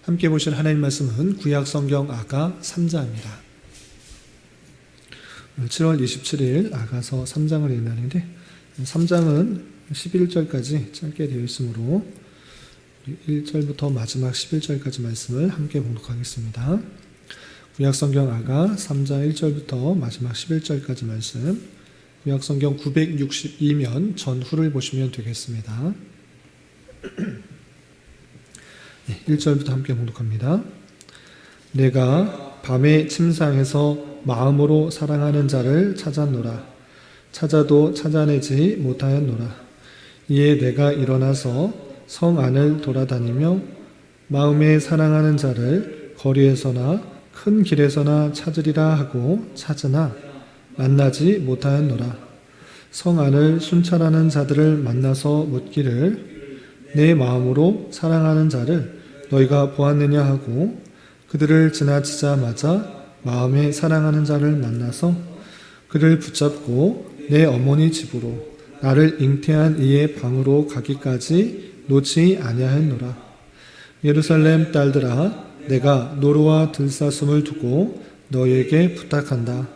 함께 보실 하나님 말씀은 구약성경 아가 3장입니다. 7월 27일 아가서 3장을 읽는데 3장은 11절까지 짧게 되어 있으므로 1절부터 마지막 11절까지 말씀을 함께 봉독하겠습니다. 구약성경 아가 3장 1절부터 마지막 11절까지 말씀, 구약성경 962면 전후를 보시면 되겠습니다. 1절부터 함께 봉독합니다. 내가 밤의 침상에서 마음으로 사랑하는 자를 찾았노라. 찾아도 찾아내지 못하였노라. 이에 내가 일어나서 성 안을 돌아다니며 마음에 사랑하는 자를 거리에서나 큰 길에서나 찾으리라 하고 찾으나 만나지 못하였노라. 성 안을 순찰하는 자들을 만나서 묻기를 내 마음으로 사랑하는 자를 너희가 보았느냐 하고 그들을 지나치자마자 마음에 사랑하는 자를 만나서 그를 붙잡고 내 어머니 집으로 나를 잉태한 이의 방으로 가기까지 놓지 아니하였노라. 예루살렘 딸들아, 내가 노루와 들사슴을 두고 너희에게 부탁한다.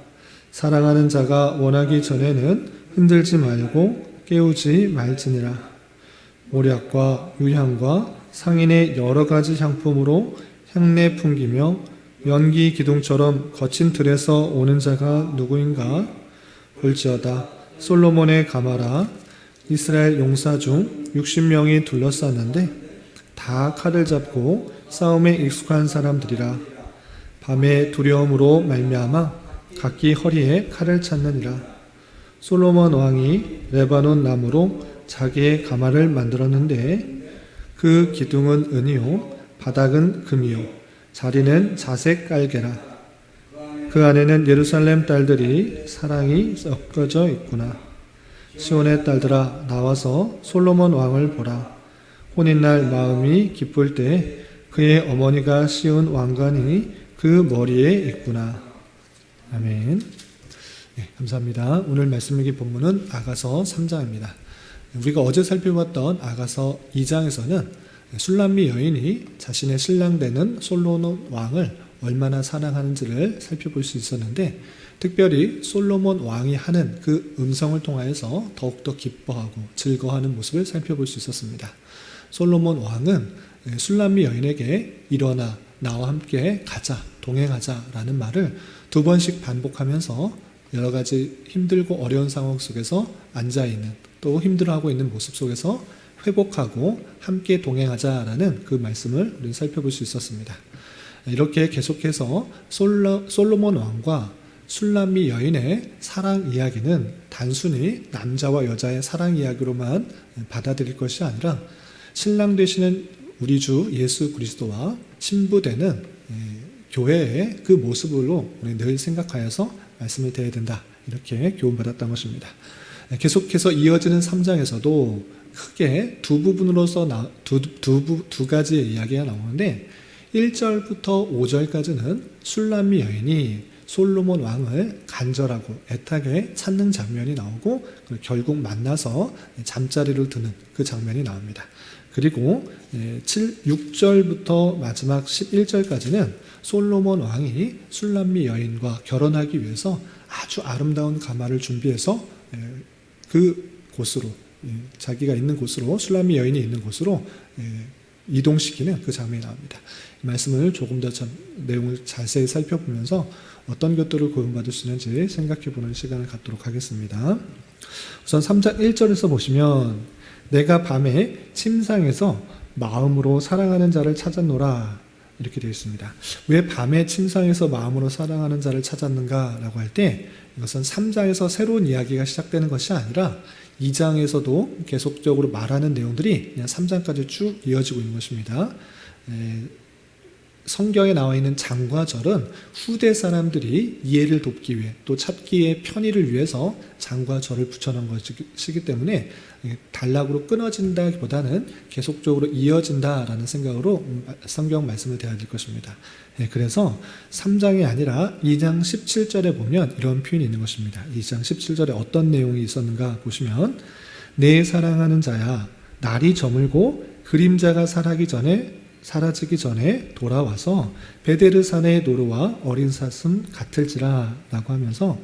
사랑하는 자가 원하기 전에는 흔들지 말고 깨우지 말지니라. 모략과 유향과 상인의 여러 가지 향품으로 향내 풍기며 연기 기둥처럼 거친 들에서 오는 자가 누구인가? 볼지어다 솔로몬의 가마라. 이스라엘 용사 중 60명이 둘러쌌는데 다 칼을 잡고 싸움에 익숙한 사람들이라. 밤에 두려움으로 말미암아 각기 허리에 칼을 찾느니라. 솔로몬 왕이 레바논 나무로 자기의 가마를 만들었는데 그 기둥은 은이요 바닥은 금이요 자리는 자색 깔개라. 그 안에는 예루살렘 딸들이 사랑이 섞어져 있구나. 시온의 딸들아, 나와서 솔로몬 왕을 보라. 혼인날 마음이 기쁠 때 그의 어머니가 씌운 왕관이 그 머리에 있구나. 아멘. 네, 감사합니다. 오늘 말씀 읽기 본문은 아가서 3장입니다. 우리가 어제 살펴봤던 아가서 2장에서는 술람미 여인이 자신의 신랑 되는 솔로몬 왕을 얼마나 사랑하는지를 살펴볼 수 있었는데, 특별히 솔로몬 왕이 하는 그 음성을 통하여서 더욱더 기뻐하고 즐거워하는 모습을 살펴볼 수 있었습니다. 솔로몬 왕은 술람미 여인에게 일어나 나와 함께 가자, 동행하자라는 말을 2번씩 반복하면서 여러 가지 힘들고 어려운 상황 속에서 앉아있는, 또 힘들어하고 있는 모습 속에서 회복하고 함께 동행하자라는 그 말씀을 우리는 살펴볼 수 있었습니다. 이렇게 계속해서 솔로몬 왕과 술람미 여인의 사랑 이야기는 단순히 남자와 여자의 사랑 이야기로만 받아들일 것이 아니라 신랑 되시는 우리 주 예수 그리스도와 신부되는 교회의 그 모습으로 우리 늘 생각하여서 말씀을 드려야 된다, 이렇게 교훈받았던 것입니다. 계속해서 이어지는 3장에서도 크게 두 부분으로서 두 가지의 이야기가 나오는데, 1절부터 5절까지는 술람미 여인이 솔로몬 왕을 간절하고 애타게 찾는 장면이 나오고 결국 만나서 잠자리를 드는 그 장면이 나옵니다. 그리고 6절부터 마지막 11절까지는 솔로몬 왕이 술람미 여인과 결혼하기 위해서 아주 아름다운 가마를 준비해서 그 곳으로, 자기가 있는 곳으로, 술람미 여인이 있는 곳으로 이동시키는 그 장면이 나옵니다. 이 말씀을 조금 더 내용을 자세히 살펴보면서 어떤 것들을 교훈받을 수 있는지 생각해보는 시간을 갖도록 하겠습니다. 우선 3장 1절에서 보시면 내가 밤에 침상에서 마음으로 사랑하는 자를 찾았노라, 이렇게 되어 있습니다. 왜 밤에 침상에서 마음으로 사랑하는 자를 찾았는가 라고 할 때, 이것은 3장에서 새로운 이야기가 시작되는 것이 아니라 2장에서도 계속적으로 말하는 내용들이 그냥 3장까지 쭉 이어지고 있는 것입니다. 성경에 나와 있는 장과 절은 후대 사람들이 이해를 돕기 위해, 또 찾기의 편의를 위해서 장과 절을 붙여놓은 것이기 때문에 단락으로 끊어진다기보다는 계속적으로 이어진다라는 생각으로 성경 말씀을 대해야 될 것입니다. 그래서 3장이 아니라 2장 17절에 보면 이런 표현이 있는 것입니다. 2장 17절에 어떤 내용이 있었는가 보시면, 내 사랑하는 자야, 날이 저물고 그림자가 살아기 전에 사라지기 전에 돌아와서 베데르산의 노루와 어린 사슴 같을지라 라고 하면서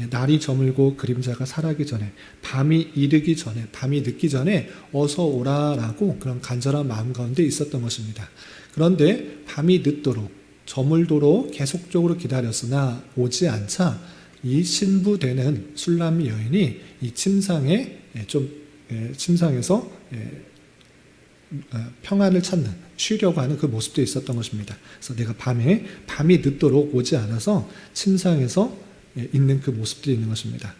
날이 저물고 그림자가 사라기 전에, 밤이 이르기 전에, 밤이 늦기 전에 어서 오라라고 그런 간절한 마음 가운데 있었던 것입니다. 그런데 밤이 늦도록 저물도록 계속적으로 기다렸으나 오지 않자 이 신부되는 술람미 여인이 이 침상에서 평안을 찾는, 쉬려고 하는 그 모습도 있었던 것입니다. 그래서 내가 밤이 늦도록 오지 않아서 침상에서 있는 그 모습들이 있는 것입니다.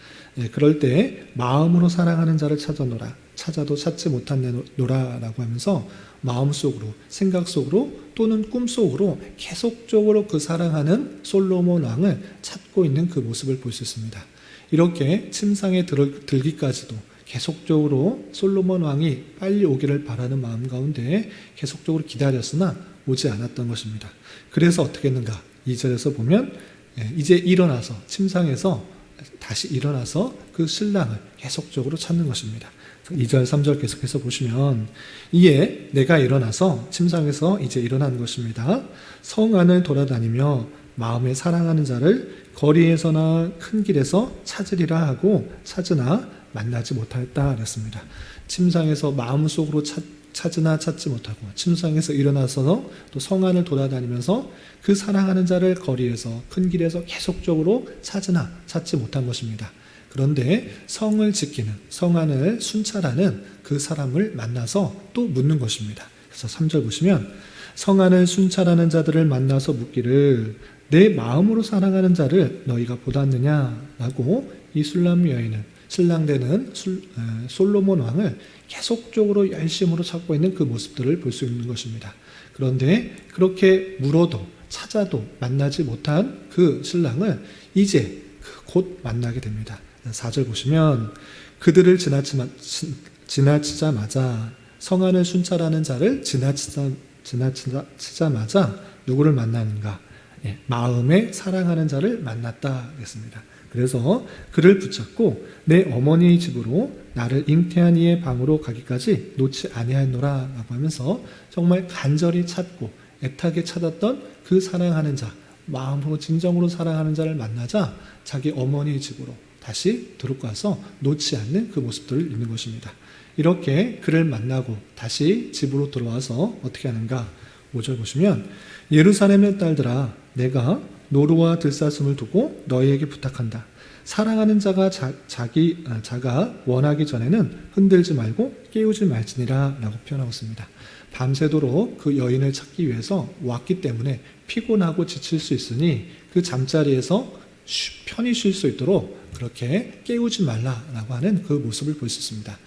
그럴 때 마음으로 사랑하는 자를 찾아노라, 찾아도 찾지 못하노라라고 하면서 마음속으로, 생각 속으로 또는 꿈속으로 계속적으로 그 사랑하는 솔로몬 왕을 찾고 있는 그 모습을 볼 수 있습니다. 이렇게 침상에 들기까지도 계속적으로 솔로몬 왕이 빨리 오기를 바라는 마음 가운데 계속적으로 기다렸으나 오지 않았던 것입니다. 그래서 어떻게 했는가? 2절에서 보면 이제 일어나서, 침상에서 다시 일어나서 그 신랑을 계속적으로 찾는 것입니다. 2절, 3절 계속해서 보시면, 이에 내가 일어나서 침상에서 이제 일어난 것입니다. 성 안을 돌아다니며 마음에 사랑하는 자를 거리에서나 큰 길에서 찾으리라 하고 찾으나 만나지 못하였다 그랬습니다. 침상에서 마음속으로 찾으나 찾지 못하고, 침상에서 일어나서 또 성 안을 돌아다니면서 그 사랑하는 자를 거리에서, 큰 길에서 계속적으로 찾으나 찾지 못한 것입니다. 그런데 성을 지키는, 성 안을 순찰하는 그 사람을 만나서 또 묻는 것입니다. 그래서 3절 보시면, 성 안을 순찰하는 자들을 만나서 묻기를 내 마음으로 사랑하는 자를 너희가 보았느냐라고 이 술람미 여인은, 신랑되는 솔로몬 왕을 계속적으로 열심으로 찾고 있는 그 모습들을 볼 수 있는 것입니다. 그런데 그렇게 물어도 찾아도 만나지 못한 그 신랑을 이제 곧 만나게 됩니다. 4절 보시면, 그들을 지나치자마자, 성 안을 순찰하는 자를 지나치자마자 누구를 만나는가? 마음에 사랑하는 자를 만났다 그랬습니다. 그래서 그를 붙잡고 내 어머니의 집으로 나를 잉태한 이의 방으로 가기까지 놓지 아니하였노라 라고 하면서 정말 간절히 찾고 애타게 찾았던 그 사랑하는 자, 마음으로 진정으로 사랑하는 자를 만나자 자기 어머니의 집으로 다시 들어가서 놓지 않는 그 모습들을 읽는 것입니다. 이렇게 그를 만나고 다시 집으로 들어와서 어떻게 하는가? 5절 보시면, 예루살렘의 딸들아, 내가 노루와 들사슴을 두고 너희에게 부탁한다. 사랑하는 자가 자가 원하기 전에는 흔들지 말고 깨우지 말지니라 라고 표현하고 있습니다. 밤새도록 그 여인을 찾기 위해서 왔기 때문에 피곤하고 지칠 수 있으니 그 잠자리에서 편히 쉴 수 있도록 그렇게 깨우지 말라라고 하는 그 모습을 볼 수 있습니다.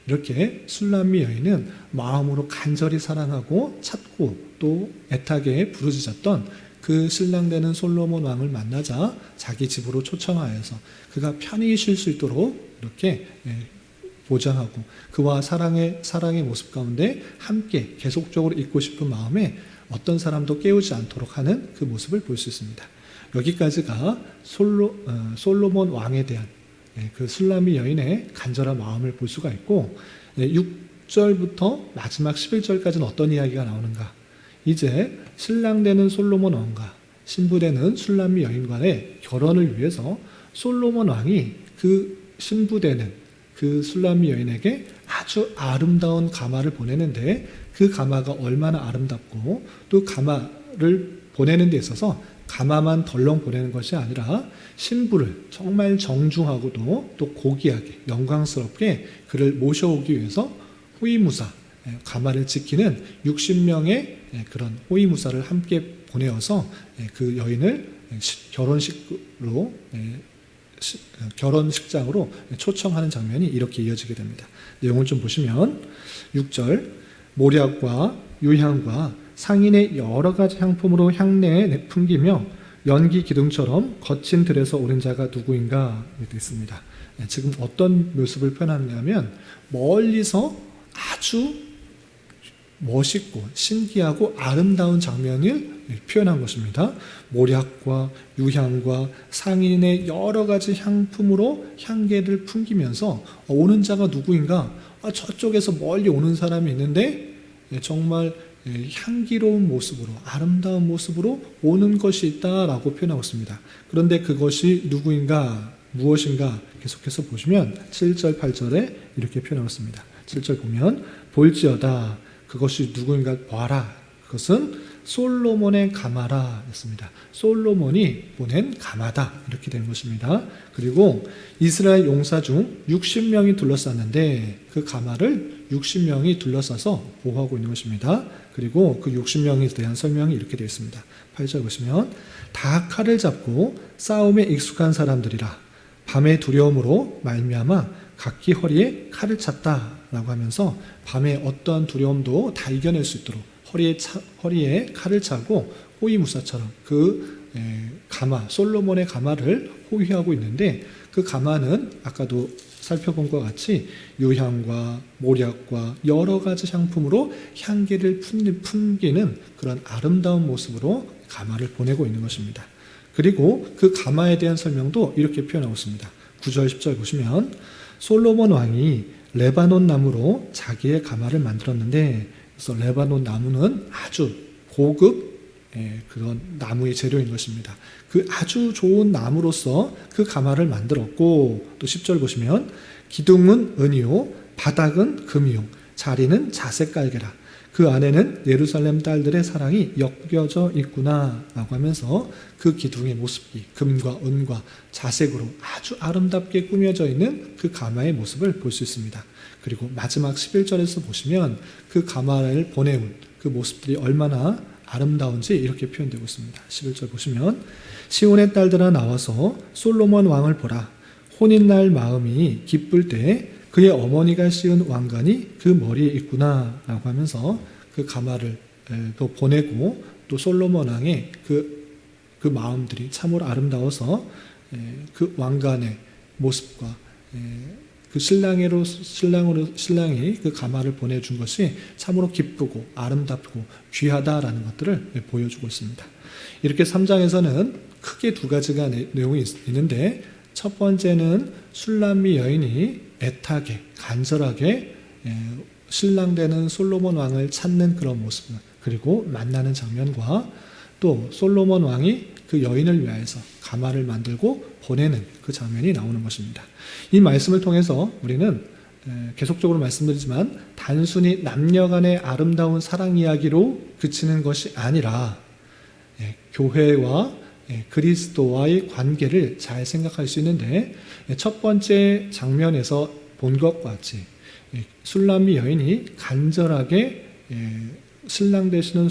이렇게 술람미 여인은 마음으로 간절히 사랑하고 찾고 또 애타게 부르짖었던 그 신랑되는 솔로몬 왕을 만나자 자기 집으로 초청하여서 그가 편히 쉴 수 있도록 이렇게 보장하고 그와 사랑의 모습 가운데 함께 계속적으로 있고 싶은 마음에 어떤 사람도 깨우지 않도록 하는 그 모습을 볼 수 있습니다. 여기까지가 솔로몬 왕에 대한 그 술람미 여인의 간절한 마음을 볼 수가 있고, 6절부터 마지막 11절까지는 어떤 이야기가 나오는가? 이제 신랑되는 솔로몬 왕과 신부되는 술람미 여인과의 결혼을 위해서 솔로몬 왕이 그 신부되는 그 술람미 여인에게 아주 아름다운 가마를 보내는데, 그 가마가 얼마나 아름답고 또 가마를 보내는 데 있어서 가마만 덜렁 보내는 것이 아니라 신부를 정말 정중하고도 또 고귀하게 영광스럽게 그를 모셔오기 위해서 호위무사, 가마를 지키는 60명의 그런 호위무사를 함께 보내어서 그 여인을 결혼식장으로 초청하는 장면이 이렇게 이어지게 됩니다. 내용을 좀 보시면 6절, 모략과 유향과 상인의 여러 가지 향품으로 향내에 풍기며 연기 기둥처럼 거친 들에서 오른 자가 누구인가 이렇게 있습니다. 지금 어떤 모습을 표현하냐면 멀리서 아주 멋있고 신기하고 아름다운 장면을 표현한 것입니다. 모략과 유향과 상인의 여러 가지 향품으로 향기를 풍기면서 오는 자가 누구인가? 저쪽에서 멀리 오는 사람이 있는데 정말 향기로운 모습으로, 아름다운 모습으로 오는 것이 있다라고 표현하고 있습니다. 그런데 그것이 누구인가, 무엇인가 계속해서 보시면 7절, 8절에 이렇게 표현하고 있습니다. 7절 보면 볼지어다 그것이 누구인가 봐라. 그것은 솔로몬의 가마라 했습니다. 솔로몬이 보낸 가마다 이렇게 된 것입니다. 그리고 이스라엘 용사 중 60명이 둘러쌌는데 그 가마를 60명이 둘러싸서 보호하고 있는 것입니다. 그리고 그 60명에 대한 설명이 이렇게 되어 있습니다. 8절 보시면 다 칼을 잡고 싸움에 익숙한 사람들이라 밤의 두려움으로 말미암아 각기 허리에 칼을 찼다라고 하면서 밤에 어떠한 두려움도 다 이겨낼 수 있도록 허리에 칼을 차고 호위무사처럼 그 가마, 솔로몬의 가마를 호위하고 있는데 그 가마는 아까도 살펴본 것 같이 유향과 모략과 여러 가지 향품으로 향기를 풍기는 그런 아름다운 모습으로 가마를 보내고 있는 것입니다. 그리고 그 가마에 대한 설명도 이렇게 표현하고 있습니다. 9절 10절 보시면 솔로몬 왕이 레바논 나무로 자기의 가마를 만들었는데 그래서 레바논 나무는 아주 고급 그런 나무의 재료인 것입니다. 그 아주 좋은 나무로서 그 가마를 만들었고 또 10절 보시면 기둥은 은이요 바닥은 금이요 자리는 자색 깔개라 그 안에는 예루살렘 딸들의 사랑이 엮여져 있구나 라고 하면서 그 기둥의 모습이 금과 은과 자색으로 아주 아름답게 꾸며져 있는 그 가마의 모습을 볼 수 있습니다. 그리고 마지막 11절에서 보시면 그 가마를 보내온 그 모습들이 얼마나 아름다운지 이렇게 표현되고 있습니다. 11절 보시면 시온의 딸들아 나와서 솔로몬 왕을 보라. 혼인날 마음이 기쁠 때 그의 어머니가 씌운 왕관이 그 머리에 있구나 라고 하면서 그 가마를 또 보내고 또 솔로몬 왕의 그 마음들이 참으로 아름다워서 그 왕관의 모습과 그 신랑이 그 가마를 보내준 것이 참으로 기쁘고 아름답고 귀하다라는 것들을 보여주고 있습니다. 이렇게 3장에서는 크게 두 가지가 내용이 있는데 첫 번째는 술람미 여인이 애타게 간절하게 신랑 되는 솔로몬 왕을 찾는 그런 모습 그리고 만나는 장면과 또 솔로몬 왕이 그 여인을 위하여서 가마를 만들고 보내는 그 장면이 나오는 것입니다. 이 말씀을 통해서 우리는 계속적으로 말씀드리지만 단순히 남녀 간의 아름다운 사랑 이야기로 그치는 것이 아니라 교회와 그리스도와의 관계를 잘 생각할 수 있는데 첫 번째 장면에서 본 것과 같이 술람미 여인이 간절하게 신랑 되시는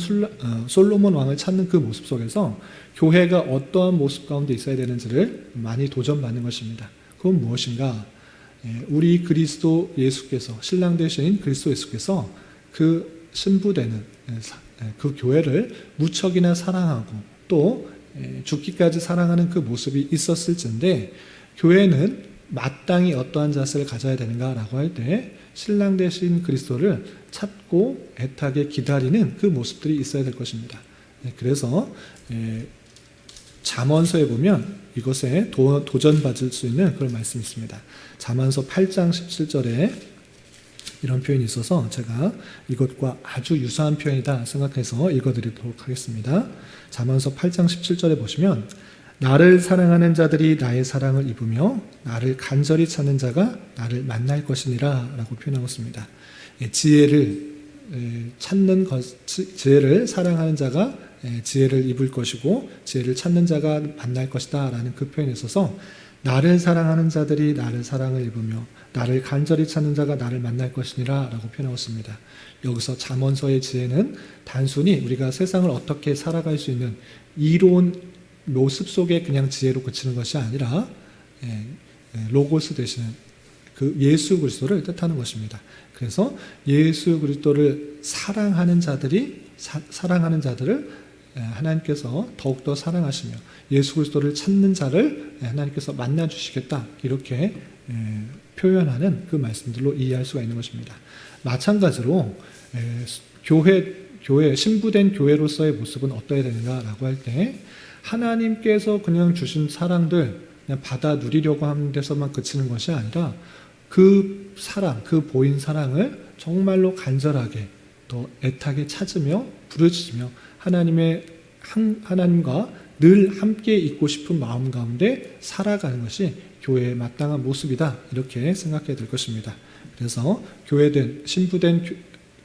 솔로몬 왕을 찾는 그 모습 속에서 교회가 어떠한 모습 가운데 있어야 되는지를 많이 도전받는 것입니다. 그건 무엇인가? 우리 그리스도 예수께서 신랑 되신 그리스도 예수께서 그 신부되는 그 교회를 무척이나 사랑하고 또 죽기까지 사랑하는 그 모습이 있었을진데 교회는 마땅히 어떠한 자세를 가져야 되는가라고 할 때 신랑 되신 그리스도를 찾고 애타게 기다리는 그 모습들이 있어야 될 것입니다. 그래서 잠언서에 보면 이것에 도전받을 수 있는 그런 말씀이 있습니다. 잠언서 8장 17절에 이런 표현이 있어서 제가 이것과 아주 유사한 표현이다 생각해서 읽어드리도록 하겠습니다. 잠언서 8장 17절에 보시면 나를 사랑하는 자들이 나의 사랑을 입으며 나를 간절히 찾는 자가 나를 만날 것이니라 라고 표현하고 있습니다. 지혜를 찾는 것, 지혜를 사랑하는 자가 지혜를 입을 것이고 지혜를 찾는 자가 만날 것이다 라는 그 표현에 있어서 나를 사랑하는 자들이 나를 사랑을 입으며 나를 간절히 찾는 자가 나를 만날 것이니라 라고 표현하고 있습니다. 여기서 잠언서의 지혜는 단순히 우리가 세상을 어떻게 살아갈 수 있는 이로운 모습 속에 그냥 지혜로 그치는 것이 아니라 로고스 되시는 그 예수 그리스도를 뜻하는 것입니다. 그래서 예수 그리스도를 사랑하는 자들을 하나님께서 더욱더 사랑하시며 예수 그리스도를 찾는 자를 하나님께서 만나주시겠다 이렇게 표현하는 그 말씀들로 이해할 수가 있는 것입니다. 마찬가지로 교회 신부된 교회로서의 모습은 어떠해야 되는가라고 할 때 하나님께서 그냥 주신 사랑들 그냥 받아 누리려고 하는 데서만 그치는 것이 아니라 그 사랑, 그 보인 사랑을 정말로 간절하게 더 애타게 찾으며 부르짖으며 하나님과 늘 함께 있고 싶은 마음 가운데 살아가는 것이 교회의 마땅한 모습이다, 이렇게 생각해야 될 것입니다. 그래서 신부된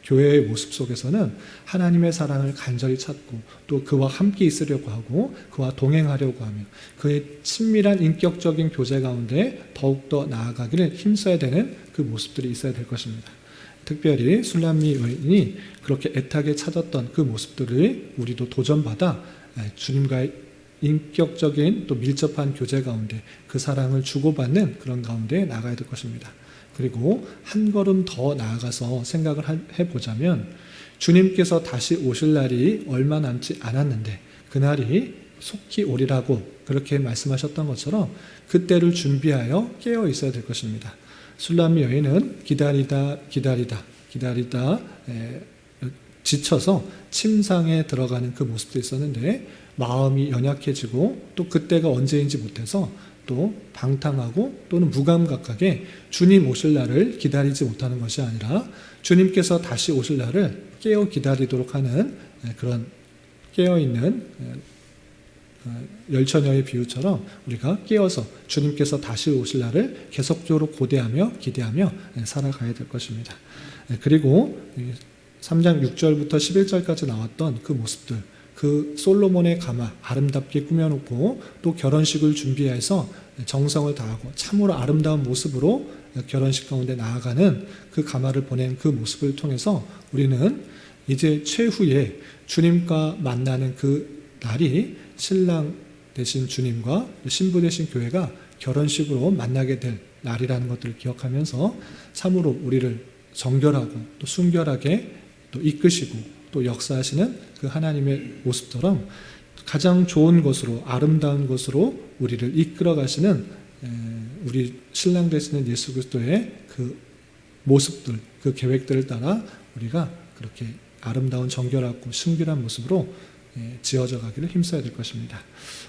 교회의 모습 속에서는 하나님의 사랑을 간절히 찾고 또 그와 함께 있으려고 하고 그와 동행하려고 하며 그의 친밀한 인격적인 교제 가운데 더욱더 나아가기를 힘써야 되는 그 모습들이 있어야 될 것입니다. 특별히 술람미 여인이 그렇게 애타게 찾았던 그 모습들을 우리도 도전받아 주님과의 인격적인 또 밀접한 교제 가운데 그 사랑을 주고받는 그런 가운데 나가야 될 것입니다. 그리고 한 걸음 더 나아가서 생각을 해보자면 주님께서 다시 오실 날이 얼마 남지 않았는데 그날이 속히 오리라고 그렇게 말씀하셨던 것처럼 그때를 준비하여 깨어 있어야 될 것입니다. 술람미 여인은 기다리다 지쳐서 침상에 들어가는 그 모습도 있었는데 마음이 연약해지고 또 그때가 언제인지 못해서 또 방탕하고 또는 무감각하게 주님 오실 날을 기다리지 못하는 것이 아니라 주님께서 다시 오실 날을 깨어 기다리도록 하는 그런 깨어있는 열처녀의 비유처럼 우리가 깨어서 주님께서 다시 오실 날을 계속적으로 고대하며 기대하며 살아가야 될 것입니다. 그리고 3장 6절부터 11절까지 나왔던 그 모습들, 그 솔로몬의 가마 아름답게 꾸며놓고 또 결혼식을 준비해서 정성을 다하고 참으로 아름다운 모습으로 결혼식 가운데 나아가는 그 가마를 보낸 그 모습을 통해서 우리는 이제 최후에 주님과 만나는 그 날이 신랑 되신 주님과 신부 되신 교회가 결혼식으로 만나게 될 날이라는 것들을 기억하면서 참으로 우리를 정결하고 또 순결하게 또 이끄시고 또 역사하시는 그 하나님의 모습처럼 가장 좋은 것으로 아름다운 것으로 우리를 이끌어 가시는 우리 신랑 되시는 예수 그리스도의 그 모습들, 그 계획들을 따라 우리가 그렇게 아름다운 정결하고 순결한 모습으로 지어져 가기를 힘써야 될 것입니다.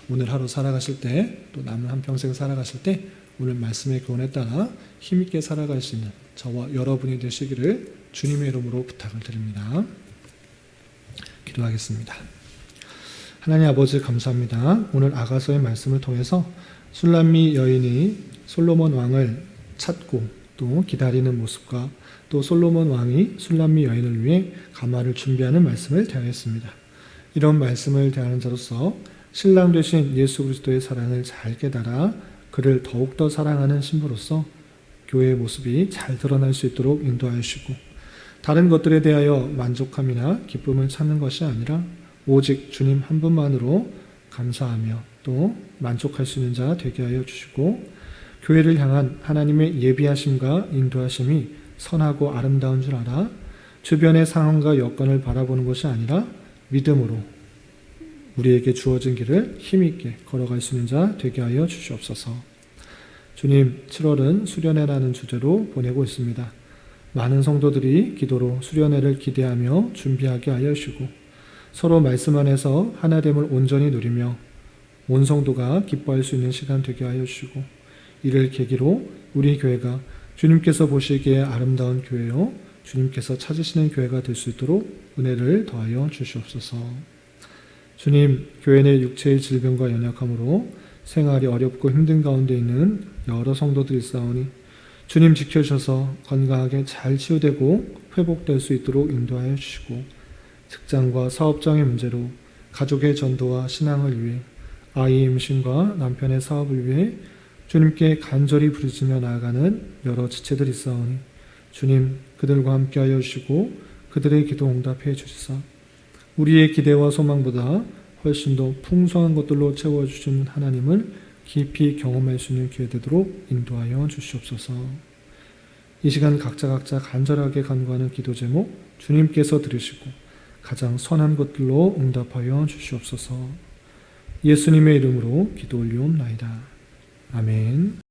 오늘 하루 살아가실 때 또 남은 한평생 살아가실 때 오늘 말씀의 교훈에 따라 힘있게 살아갈 수 있는 저와 여러분이 되시기를 주님의 이름으로 부탁을 드립니다. 기도하겠습니다. 하나님 아버지 감사합니다. 오늘 아가서의 말씀을 통해서 술람미 여인이 솔로몬 왕을 찾고 또 기다리는 모습과 또 솔로몬 왕이 술람미 여인을 위해 가마를 준비하는 말씀을 대하였습니다. 이런 말씀을 대하는 자로서 신랑 되신 예수 그리스도의 사랑을 잘 깨달아 그를 더욱더 사랑하는 신부로서 교회의 모습이 잘 드러날 수 있도록 인도하여 주시고 다른 것들에 대하여 만족함이나 기쁨을 찾는 것이 아니라 오직 주님 한 분만으로 감사하며 또 만족할 수 있는 자 되게 하여 주시고 교회를 향한 하나님의 예비하심과 인도하심이 선하고 아름다운 줄 알아 주변의 상황과 여건을 바라보는 것이 아니라 믿음으로 우리에게 주어진 길을 힘있게 걸어갈 수 있는 자 되게 하여 주시옵소서. 주님, 7월은 수련회라는 주제로 보내고 있습니다. 많은 성도들이 기도로 수련회를 기대하며 준비하게 하여 주시고 서로 말씀 안에서 하나됨을 온전히 누리며 온 성도가 기뻐할 수 있는 시간 되게 하여 주시고 이를 계기로 우리 교회가 주님께서 보시기에 아름다운 교회요 주님께서 찾으시는 교회가 될 수 있도록 은혜를 더하여 주시옵소서. 주님, 교회 내 육체의 질병과 연약함으로 생활이 어렵고 힘든 가운데 있는 여러 성도들이 있사오니 주님 지켜주셔서 건강하게 잘 치유되고 회복될 수 있도록 인도하여 주시고 직장과 사업장의 문제로 가족의 전도와 신앙을 위해 아이의 임신과 남편의 사업을 위해 주님께 간절히 부르짖며 나아가는 여러 지체들이 있사오니 주님 그들과 함께하여 주시고 그들의 기도 응답해 주시사 우리의 기대와 소망보다 훨씬 더 풍성한 것들로 채워주시는 하나님을 깊이 경험할 수 있는 기회 되도록 인도하여 주시옵소서. 이 시간 각자 간절하게 간구하는 기도 제목 주님께서 들으시고 가장 선한 것들로 응답하여 주시옵소서. 예수님의 이름으로 기도 올리옵나이다. 아멘.